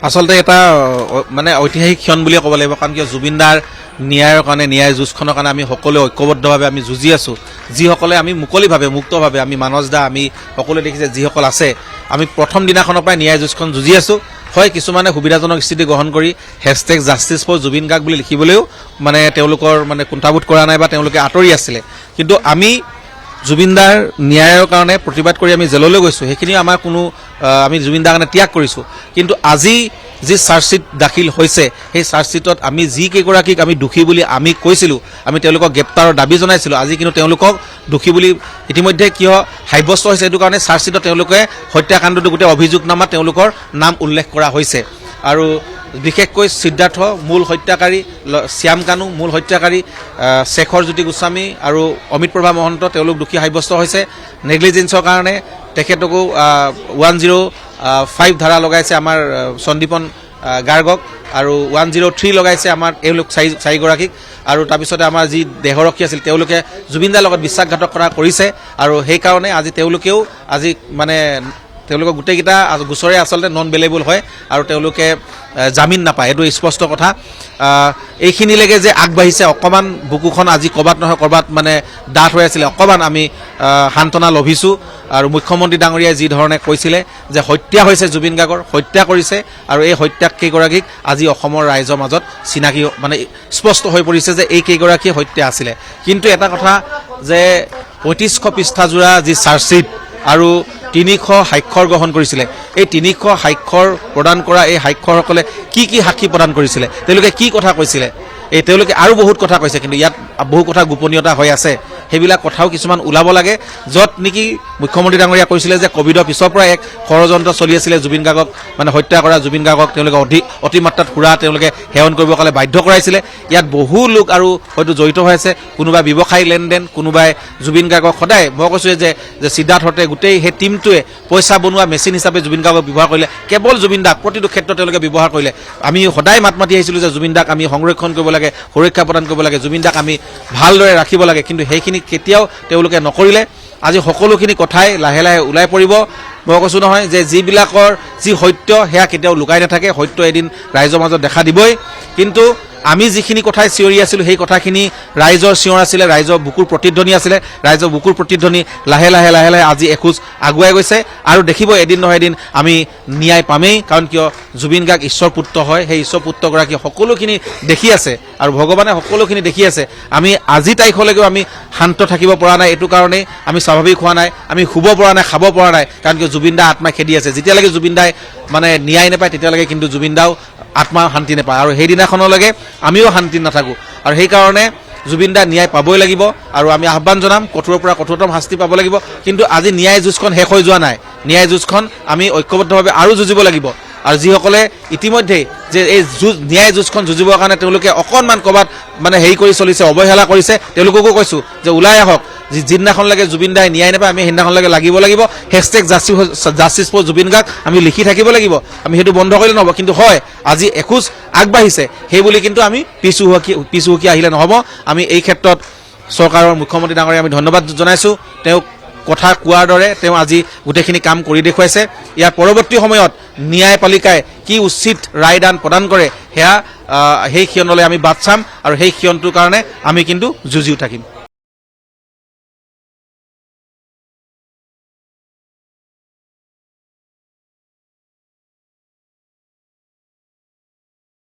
আচলতে এটা মানে ঐতিহাসিক ক্ষণ বুলিয়ে ক'ব লাগিব কাৰণ কিয় জুবিনদাৰ ন্যায়ৰ কাৰণে ন্যায় যুঁজখনৰ কাৰণে আমি সকলোৱে ঐক্যবদ্ধভাৱে আমি যুঁজি আছোঁ যিসকলে আমি মুকলিভাৱে মুক্তভাৱে আমি মানস দা আমি সকলোৱে দেখিছে যিসকল আছে আমি প্ৰথম দিনাখনৰ পৰাই ন্যায় যুঁজখন যুঁজি আছোঁ হয় কিছুমানে সুবিধাজনক স্থিতি গ্ৰহণ কৰি #জাষ্টিছ ফৰ জুবিন গাৰ্গ বুলি লিখিবলৈও মানে তেওঁলোকৰ মানে কুণ্ঠাবোধ কৰা নাই বা তেওঁলোকে আঁতৰি আছিলে কিন্তু আমি জুবিনদাৰ ন্যায়ৰ কাৰণে প্ৰতিবাদ কৰি আমি জেললৈ গৈছোঁ সেইখিনি আমাৰ কোনো আমি জুবিনদাৰ কাৰণে ত্যাগ কৰিছোঁ কিন্তু আজি যি চাৰ্জশ্বিট দাখিল হৈছে সেই চাৰ্জশ্বিটত আমি যিকেইগৰাকীক আমি দোষী বুলি আমি কৈছিলোঁ আমি তেওঁলোকক গ্ৰেপ্তাৰৰ দাবী জনাইছিলোঁ আজি কিন্তু তেওঁলোকক দোষী বুলি ইতিমধ্যে কিয় সাব্যস্ত হৈছে এইটো কাৰণে চাৰ্জশ্বিটত তেওঁলোকে হত্যাকাণ্ডটো গোটেই অভিযোগনামাত তেওঁলোকৰ নাম উল্লেখ কৰা হৈছে আৰু বিশেষকৈ সিদ্ধাৰ্থ মূল হত্যাকাৰী শ্যাম কানু মূল হত্যাকাৰী শেখৰ জ্যোতি গোস্বামী আৰু অমিত প্ৰভা মহন্ত তেওঁলোক দোষী সাব্যস্ত হৈছে নেগলিজেন্সৰ কাৰণে তেখেতকো 105 ধাৰা লগাইছে আমাৰ সন্দীপন গাৰ্গক আৰু 103 লগাইছে আমাৰ এওঁলোক চাৰিগৰাকীক আৰু তাৰপিছতে আমাৰ যি দেহৰক্ষী আছিল তেওঁলোকে জুবিনদাৰ লগত বিশ্বাসঘাতকতা কৰিছে আৰু সেইকাৰণে আজি তেওঁলোকেও আজি মানে তেওঁলোকৰ গোটেইকেইটা গোচৰে আচলতে নন বেলেবল হয় আৰু তেওঁলোকে জামিন নাপায় এইটো স্পষ্ট কথা এইখিনিলৈকে যে আগবাঢ়িছে অকণমান বুকুখন আজি ক'ৰবাত নহয় ক'ৰবাত মানে ডাঠ হৈ আছিলে অকণমান আমি সান্তনা লভিছোঁ আৰু মুখ্যমন্ত্ৰী ডাঙৰীয়াই যি ধৰণে কৈছিলে যে হত্যা হৈছে জুবিন গাৰ্গৰ হত্যা কৰিছে আৰু এই হত্যাক কেইগৰাকীক আজি অসমৰ ৰাইজৰ মাজত চিনাকি মানে স্পষ্ট হৈ পৰিছে যে এই কেইগৰাকী হত্যা আছিলে কিন্তু এটা কথা যে ৩৫০০ পৃষ্ঠাজোৰা যি চাৰ্জশ্বিট আৰু ৩০০ সাক্ষৰ গ্ৰহণ কৰিছিলে এই ৩০০ সাক্ষৰ প্ৰদান কৰা এই সাক্ষৰসকলে কি সাক্ষী প্ৰদান কৰিছিলে তেওঁলোকে কি কথা কৈছিলে এই তেওঁলোকে আৰু বহুত কথা কৈছে কিন্তু ইয়াত বহু কথা গোপনীয়তা হৈ আছে সেইবিলাক কথাও কিছুমান ওলাব লাগে য'ত নেকি মুখ্যমন্ত্ৰী ডাঙৰীয়া কৈছিলে যে কোভিডৰ পিছৰ পৰা এক ষড়যন্ত্ৰ চলি আছিলে জুবিন গাৰ্গক মানে হত্যা কৰা জুবিন গাৰ্গক তেওঁলোকে অতিমাত্ৰাত সুৰা তেওঁলোকে সেৱন কৰিব কাৰণে বাধ্য কৰাইছিলে ইয়াত বহু লোক আৰু হয়তো জড়িত হৈ আছে কোনোবাই ব্যৱসায়ী লেনদেন কোনোবাই জুবিন গাৰ্গক সদায় মই কৈছোঁ যে সিদ্ধাৰ্থতে গোটেই সেই টীমটোৱে পইচা বনোৱা মেচিন হিচাপে জুবিন গাৰ্গক ব্যৱহাৰ কৰিলে কেৱল জুবিন দাক প্ৰতিটো ক্ষেত্ৰত তেওঁলোকে ব্যৱহাৰ কৰিলে আমি সদায় মাত মাতি আহিছিলোঁ যে জুবিন দাক আমি সংৰক্ষণ কৰিব লাগে সুৰক্ষা প্ৰদান কৰিব লাগে জুবিন দাক আমি ভালদৰে ৰাখিব লাগে কিন্তু সেইখিনি কেতিয়াও তেওঁলোকে নকৰিলে আজি সকলোখিনি কথাই লাহে লাহে ওলাই পৰিব মই কৈছোঁ নহয় যে যিবিলাকৰ যি সত্য সেয়া কেতিয়াও লুকাই নাথাকে সত্য এদিন ৰাইজৰ মাজত দেখা দিবই কিন্তু আমি যিখিনি কথাই চিঞৰি আছিলোঁ সেই কথাখিনি ৰাইজৰ চিঞৰ আছিলে ৰাইজৰ বুকুৰ প্ৰতিধ্বনি আছিলে ৰাইজৰ বুকুৰ প্ৰতিধ্বনি লাহে লাহে লাহে লাহে আজি এখোজ আগুৱাই গৈছে আৰু দেখিব এদিন নহয় এদিন আমি ন্যায় পামেই কাৰণ কিয় জুবিন গাৰ্গ ঈশ্বৰ পুত্ৰ হয় সেই ঈশ্বৰ পুত্ৰগৰাকী সকলোখিনি দেখি আছে আৰু ভগৱানে সকলোখিনি দেখি আছে আমি আজি তাৰিখলৈকেও আমি শান্ত থাকিব পৰা নাই এইটো কাৰণেই আমি স্বাভাৱিক হোৱা নাই আমি শুব পৰা নাই খাব পৰা নাই কাৰণ কিয় জুবিন দা আত্মাই খেদি আছে যেতিয়ালৈকে জুবিন দাই মানে ন্যায় নাপায় তেতিয়ালৈকে কিন্তু জুবিন দাও আত্মা শান্তি নাপায় আৰু সেইদিনাখনলৈকে আমিও শান্তি নাথাকোঁ আৰু সেইকাৰণে জুবিন দা ন্যায় পাবই লাগিব আৰু আমি আহ্বান জনাম কঠোৰৰ পৰা কঠোৰতম শাস্তি পাব লাগিব কিন্তু আজি ন্যায় যুঁজখন শেষ হৈ যোৱা নাই ন্যায় যুঁজখন আমি ঐক্যবদ্ধভাৱে আৰু যুঁজিব লাগিব আৰু যিসকলে ইতিমধ্যেই যে এই ন্যায় যুঁজখন যুঁজিবৰ কাৰণে তেওঁলোকে অকণমান ক'ৰবাত মানে হেৰি কৰি চলিছে অৱহেলা কৰিছে তেওঁলোককো কৈছোঁ যে ওলাই আহক যিদিনাখনলৈকে জুবিন দাই ন্যায় নাপায় আমি সেইদিনাখনলৈকে লাগিব #জাষ্টিছ ফৰ জুবিন গাৰ্গ আমি লিখি থাকিব লাগিব আমি সেইটো বন্ধ কৰিলে নহ'ব কিন্তু হয় আজি এখোজ আগবাঢ়িছে সেই বুলি কিন্তু আমি পিছুহুকি আহিলে নহ'ব আমি এই ক্ষেত্ৰত চৰকাৰৰ মুখ্যমন্ত্ৰী ডাঙৰীয়া আমি ধন্যবাদ জনাইছোঁ তেওঁক কথা কোৱাৰ দৰে তেওঁ আজি গোটেইখিনি কাম কৰি দেখুৱাইছে ইয়াৰ পৰৱৰ্তী সময়ত ন্যায়পালিকাই কি উচিত ৰায়দান প্ৰদান কৰে সেয়া সেই ক্ষণলৈ আমি বাট চাম আৰু সেই ক্ষণটোৰ কাৰণে আমি কিন্তু যুঁজিও থাকিম